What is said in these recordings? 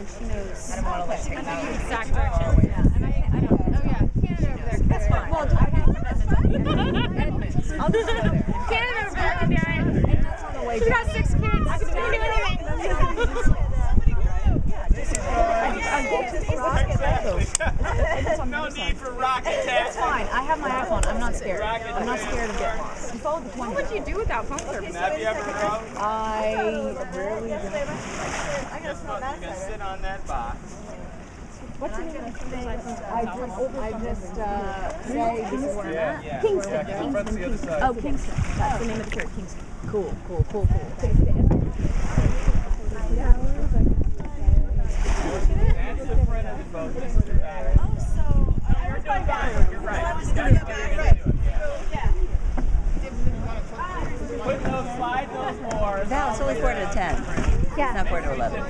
and she knows. I don't want to like take I out know the exact directions. Yeah. And I don't. Oh yeah, Canada over there. That's fine. Well, I have Edmonds. I'll just go there. Canada over there can be alright. She got 6 kids. I can do anything. No need for rocket That's fine. I have my iPhone. I'm not scared. I'm not scared of getting lost. You followed the 20. What would you do without phone service? Have you ever drove? I rarely do. Guess what? You can sit on that box. What's the name of the thing? I just say this is where I'm at. Yeah. Kingston. Yeah, Kingston. The other side. Oh, Kingston. That's the name of the church, Kingston. Cool. That's the front of the boat. This is the back. Oh, so You're doing fine. You're right. Put those, slide those more. Now it's only 4 to 10. Yeah. Not 4 to 11.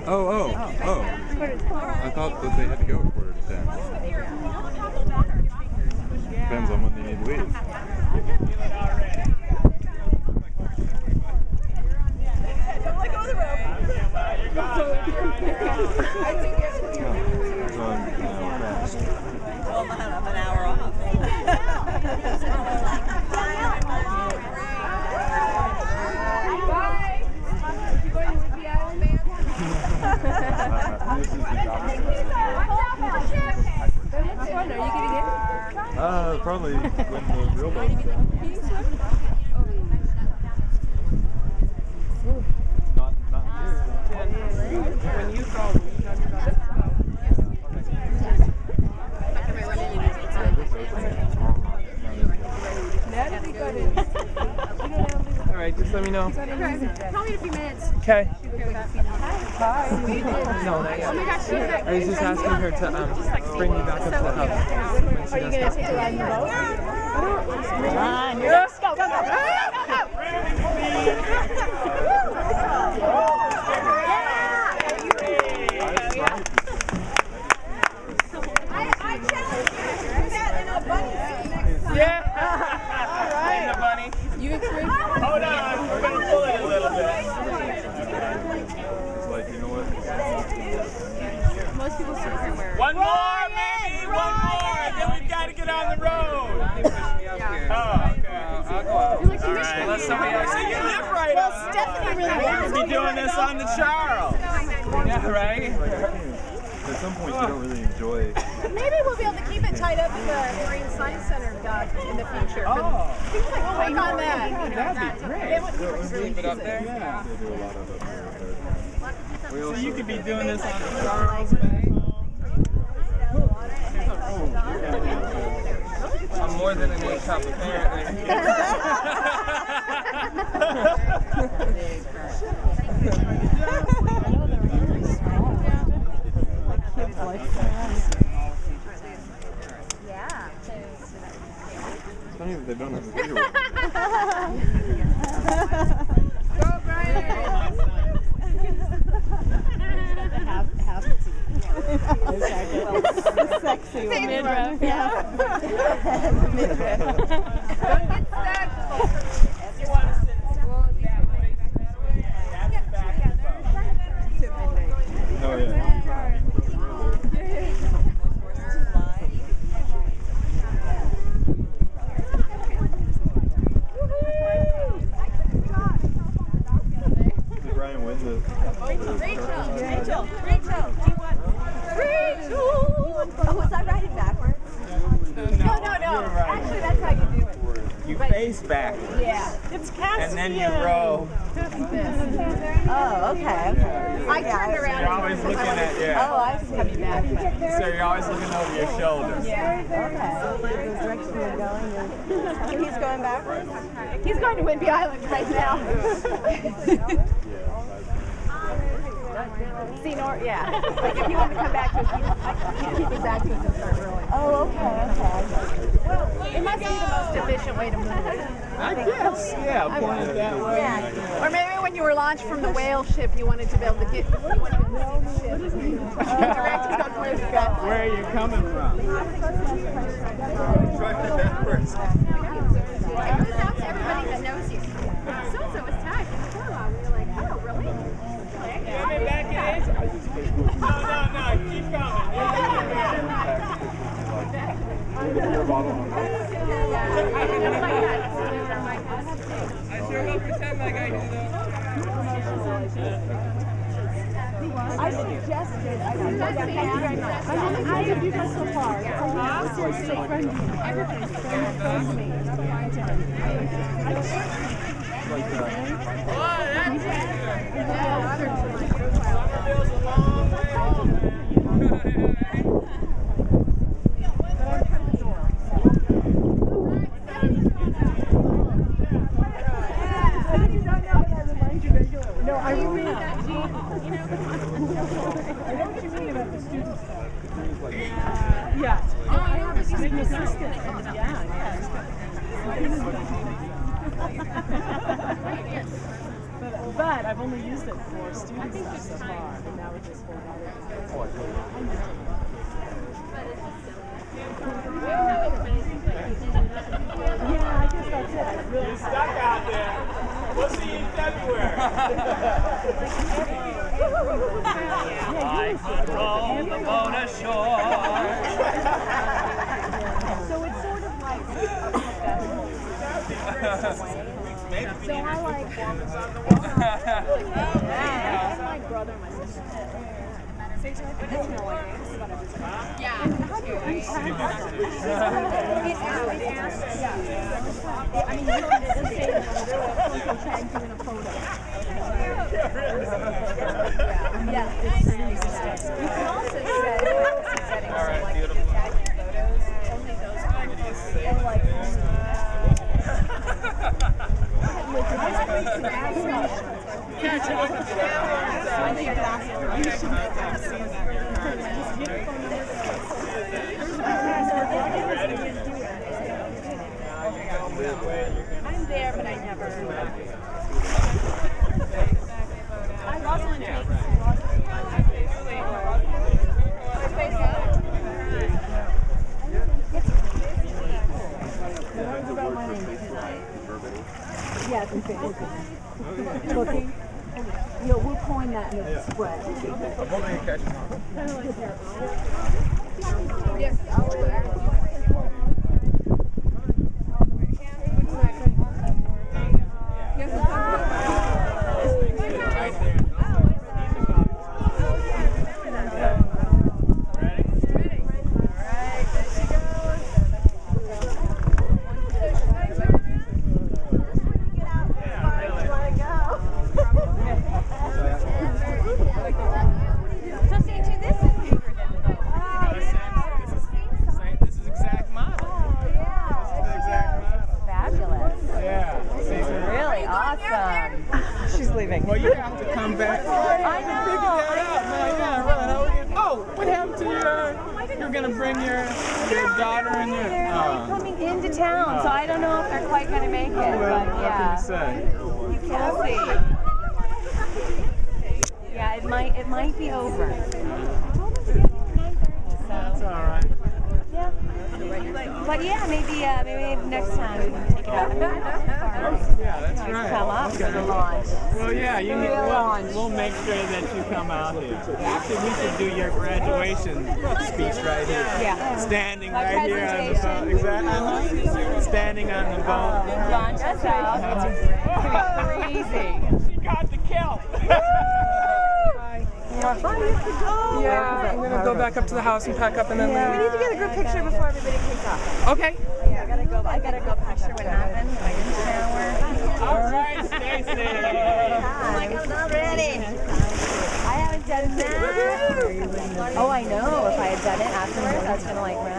Oh. I thought that they had to go at 4 to 10. Depends on when they need to leave. don't let go of the rope. Well, I'm an hour off. Bye. You going to Whidbey Island, man? This is the job. Which one? Are you getting in? Probably when the real boat's done. Can you swim? Not here. When you go, will you talk about it? All right, just let me know. Okay. Call me in a few minutes. Okay. Hi. No, not yet. Oh my gosh, she's back. I was just asking her to bring me back up to the house. Are you going to take a ride in the boat? Come on, you're Let's go, go, go. I challenge you to do that in a bunny suit next time. Yeah. All right. The bunny. You experienced Hold on. We're going to pull it a little bit. It's like, you know what? most people surf everywhere. One more, maybe. One more. Then we've got to get on the road. Oh, okay. I'll go out. You're like All right. Unless somebody else. So you live right Well, on. Stephanie really wants We'll be doing this on the Charles. Yeah, right? At some point, you don't really enjoy. Maybe we'll be able to keep it tied up in the Marine Science Center dock in the future. Oh. Seems like we'll work on that. That'd be great. It would really Keep it up there? Yeah. They do a lot of it. So you could be doing this on the Charles Bay. I'm more than an A-cup, apparently. Yeah. It's funny that they don't have a bigger one. Go, Brian! Sexy one. Midriff, yeah. Midriff. Don't get stuck. You want to sit that way. That's the back of the boat. Oh, yeah. Did Brian win the... Rachel. Oh, was I riding backwards? No. Actually, that's how you do it. You face backwards. Yeah. It's Caspian. And then you row. Oh, okay. I turned around. You're always looking at, yeah. Oh, I see. Coming back. So you're always looking over your shoulders. Yeah. Okay. The direction you're going. He's going backwards? He's going to Whidbey Island right now. See, yeah. Like if he wanted to come back to us, he'd keep his access and start rolling. Oh, okay. Well, it must be the most efficient way to move it. I guess, yeah, point it that way. Yeah. Or maybe when you were launched from the whale ship, you wanted to be able to get you wanted to see the ship. Directions on where to go. Where are you coming from? Driving backwards. It goes out to everybody that knows you. So-and-so was tagged in the photo. We were like, oh, really? Back in age. keep I sure will pretend like I do though. I suggested, thank you very much. How have you done so far? It's so friendly. Everybody's friendly to me. No, I really I know what you mean about the students. Yeah. Oh, I have a student assistant. But I've only used it for student stuff so far, and now it's just for yeah, I guess that's it. You're stuck out there. We'll see you in February. I control the boat ashore. So it's sort of like Maybe we need a performance on the water. that's my brother and my sister. I'm there, but I never. I lost my takes. Yeah, I can fit it. Cooking. You know, we'll coin that in the spread. I'm holding a catch. Yes, Well, you have to come back. I know. Oh, what happened to your? You're gonna bring your daughter and your. They're coming into town, so I don't know if they're quite gonna make it. Well, but yeah, what can you say? we'll see. Yeah, it might be over. That's all right. Yeah. But yeah, maybe next time we can take it out. Yeah, that's right. Come up for the launch. Well, yeah, you need. We'll make sure that you come out here. Actually, we should do your graduation speech right here. Yeah. Standing My right here on the boat. presentation. Exactly. Standing on the boat. Launch us out. It's crazy. She got the kelp. Yeah, I'm gonna go back up to the house and pack up and then leave. We need to get a group picture before everybody takes off. Okay. Yeah, I gotta go picture what happened. I didn't shower. All right, Stacy. Oh my God, not ready. I haven't done that. Oh, I know. If I had done it afterwards, I was gonna like run